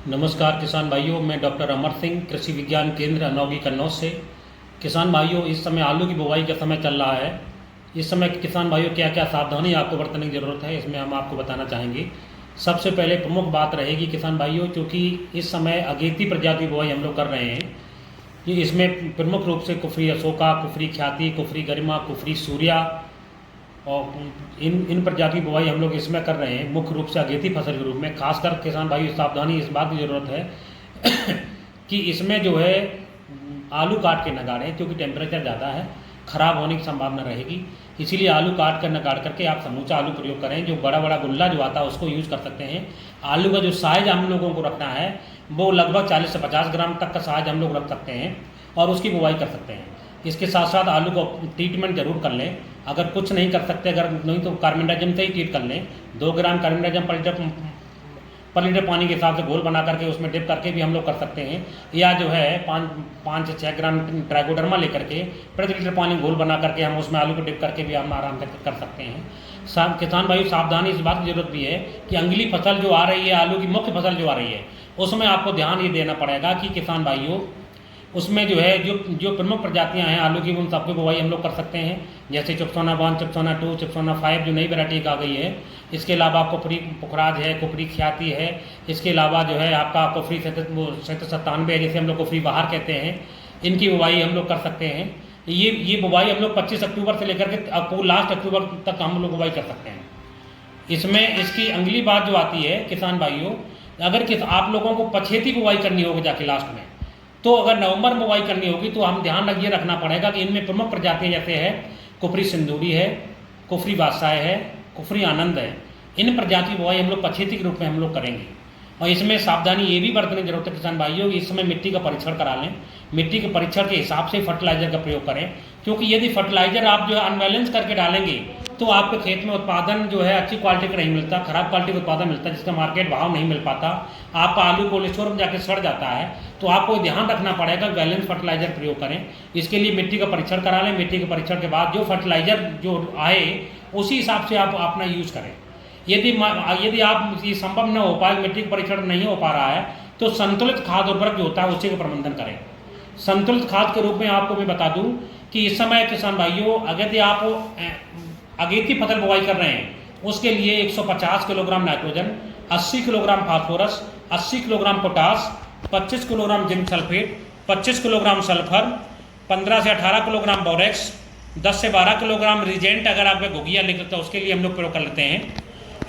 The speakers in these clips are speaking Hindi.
नमस्कार किसान भाइयों, मैं डॉक्टर अमर सिंह, कृषि विज्ञान केंद्र अनौगी कन्नौज से। किसान भाइयों, इस समय आलू की बुवाई का समय चल रहा है। इस समय किसान भाइयों क्या क्या सावधानी आपको बरतने की ज़रूरत है, इसमें हम आपको बताना चाहेंगे। सबसे पहले प्रमुख बात रहेगी किसान भाइयों, क्योंकि इस समय अगेती प्रजाति की बुवाई हम लोग कर रहे हैं, कि इसमें प्रमुख रूप से कुफरी अशोका, कुफरी ख्याति, कुफरी गरिमा, कुफरी सूर्या और इन प्रजाति की बुवाई हम लोग इसमें कर रहे हैं, मुख्य रूप से अगेती फसल के रूप में। खासकर किसान भाई सावधानी इस बात की ज़रूरत है कि इसमें जो है आलू काट के न गाड़ें, क्योंकि टेम्परेचर ज़्यादा है, ख़राब होने की संभावना रहेगी। इसीलिए आलू काट कर न गाड़ करके आप समूचा आलू प्रयोग करें। जो बड़ा बड़ा गुल्ला जो आता है उसको यूज़ कर सकते हैं। आलू का जो साइज़ हम लोगों को रखना है वो लगभग 40 से 50 ग्राम तक का साइज़ हम लोग रख सकते हैं और उसकी बुवाई कर सकते हैं। इसके साथ साथ आलू को ट्रीटमेंट जरूर कर लें। अगर कुछ नहीं कर सकते, अगर नहीं तो कार्बेंडाजिम से ही ट्रीट कर लें। 2 ग्राम कार्बेंडाजिम पर लीटर पानी के हिसाब से घोल बना करके उसमें डिप करके भी हम लोग कर सकते हैं, या जो है 5 से 6 ग्राम ट्राइकोडर्मा लेकर के प्रति लीटर पानी घोल बना करके हम उसमें आलू को डिप करके भी हम आराम से कर सकते हैं। किसान भाई सावधानी इस बात की ज़रूरत भी है कि अगली फसल जो आ रही है, आलू की मुख्य फसल जो आ रही है, उसमें आपको ध्यान ये देना पड़ेगा कि किसान भाइयों उसमें जो है जो प्रमुख प्रजातियां हैं आलू की, उन सबकी बुवाई हम लोग कर सकते हैं। जैसे चिप्सोना 1, चिप्सोना 2, चिप्सोना 5 जो नई वैरायटी आ गई है। इसके अलावा कुफरी पुखराज है, कुफरी ख्याति है। इसके अलावा जो है आपका कुफरी 97 है, जैसे हम लोग कुफरी बाहर कहते हैं, इनकी बुवाई हम लोग कर सकते हैं। ये बुवाई हम लोग 25 अक्टूबर से लेकर के लास्ट अक्टूबर तक हम लोग बुवाई कर सकते हैं। इसमें इसकी अगली बात जो आती है किसान भाइयों, अगर आप लोगों को पछेती बुवाई करनी होगी जाके लास्ट में, तो अगर नवंबर में बुवाई करनी होगी तो हम ध्यान ये रखना पड़ेगा कि इनमें प्रमुख प्रजातियां जैसे है कुफरी सिंदूरी है, कुफरी बादशाह है, कुफरी आनंद है। इन प्रजाति बुवाई हम लोग पछेती के रूप में हम लोग करेंगे। और इसमें सावधानी ये भी बरतने की जरूरत है किसान भाइयों, इस समय मिट्टी का परीक्षण करा लें। मिट्टी के परीक्षण के हिसाब से फर्टिलाइजर का प्रयोग करें, क्योंकि यदि फर्टिलाइजर आप जो है अनबैलेंस करके डालेंगे तो आपके खेत में उत्पादन जो है अच्छी क्वालिटी का नहीं मिलता, खराब क्वालिटी का उत्पादन मिलता है, जिसका मार्केट भाव नहीं मिल पाता। आपका आलू कोल्ड स्टोर में जाके सड़ जाता है। तो आपको ध्यान रखना पड़ेगा, बैलेंस फर्टिलाइजर प्रयोग करें। इसके लिए मिट्टी का परीक्षण करा लें। मिट्टी के परीक्षण के बाद जो फर्टिलाइजर जो आए उसी हिसाब से आप अपना यूज करें। यदि आप ये संभव न हो पाए, मिट्टी का परीक्षण नहीं हो पा रहा है, तो संतुलित खाद उर्वरक जो होता है उसी का प्रबंधन करें। संतुलित खाद के रूप में आपको मैं बता दूं कि इस समय किसान भाइयों अगर आप अगेती फसल बुवाई कर रहे हैं, उसके लिए 150 kilogram nitrogen, 80 kilogram phosphorus, 80 kilogram potash, 25 kilogram zinc sulphate, 25 kilogram sulphur, 15 से 18 किलोग्राम बोरेक्स, 10 से 12 किलोग्राम रिजेंट अगर आप घुगिया लिख लेते हैं उसके लिए हम लोग प्रयोग कर लेते हैं।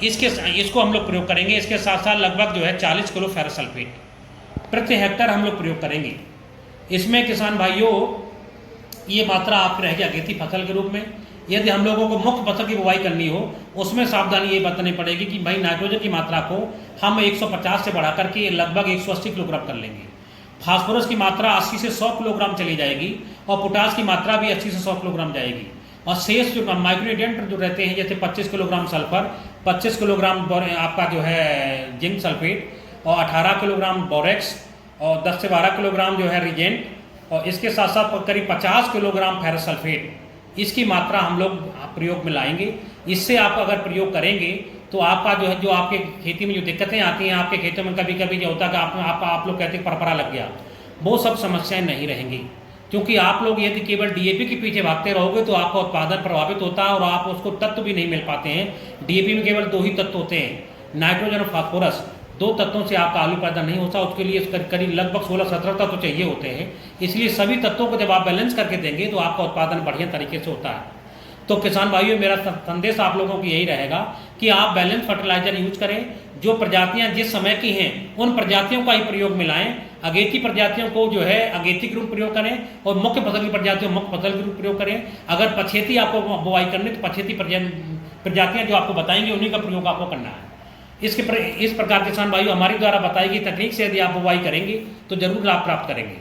इसको हम लोग प्रयोग करेंगे। इसके साथ साथ लगभग जो है 40 किलो फेरस सल्फेट प्रति हेक्टर हम लोग प्रयोग करेंगे। इसमें किसान भाइयों ये मात्रा आपकी रहेगी अगेती फसल के रूप में। यदि हम लोगों को मुख्य फसल की बुवाई करनी हो, उसमें सावधानी ये बरतनी पड़ेगी कि भाई नाइट्रोजन की मात्रा को हम 150 से बढ़ा करके लगभग 180 किलोग्राम कर लेंगे। फास्फोरस की मात्रा 80 से 100 किलोग्राम चली जाएगी और पोटास की मात्रा भी 80 से 100 किलोग्राम जाएगी। और शेष जो माइक्रोन्यूट्रिएंट जो रहते हैं, जैसे 25 किलोग्राम सल्फर, 25 किलोग्राम आपका जो है जिंक सल्फेट और 18 किलोग्राम बोरेक्स और 10 से 12 किलोग्राम जो है रिजेंट, और इसके साथ साथ करीब 50 किलोग्राम फेरस सल्फेट, इसकी मात्रा हम लोग प्रयोग में लाएंगे। इससे आप अगर प्रयोग करेंगे तो आपका जो आपके खेती में जो दिक्कतें आती हैं, आपके खेतों में कभी कभी जो होता है कि आप लोग कहते हैं परपरा लग गया, वो सब समस्याएं नहीं रहेंगी। क्योंकि आप लोग यदि केवल डीएपी के पीछे भागते रहोगे तो आपका उत्पादन प्रभावित होता है और आप उसको तत्व भी नहीं मिल पाते हैं। डीएपी में केवल 2 ही तत्व होते हैं, नाइट्रोजन और फास्फोरस। 2 तत्वों से आपका आलू पैदा नहीं होता, उसके लिए करीब लगभग 16-17 तत्व चाहिए होते हैं। इसलिए सभी तत्वों को जब आप बैलेंस करके देंगे तो आपका उत्पादन बढ़िया तरीके से होता है। तो किसान भाइयों मेरा संदेश आप लोगों को यही रहेगा कि आप बैलेंस फर्टिलाइजर यूज करें। जो प्रजातियां जिस समय की हैं उन प्रजातियों का ही प्रयोग में लाएं। अगेती प्रजातियों को जो है अगेती के रूप प्रयोग करें और मुख्य फसल की प्रजातियों मुख्य फसल के रूप प्रयोग करें। अगर पछेती आपको बुवाई करनी तो पछेती प्रजातियां जो आपको बताएंगे उन्हीं का प्रयोग आपको करना है। इस प्रकार किसान भाइयों हमारी द्वारा बताई गई तकनीक से यदि आप बुवाई करेंगे तो जरूर लाभ प्राप्त करेंगे।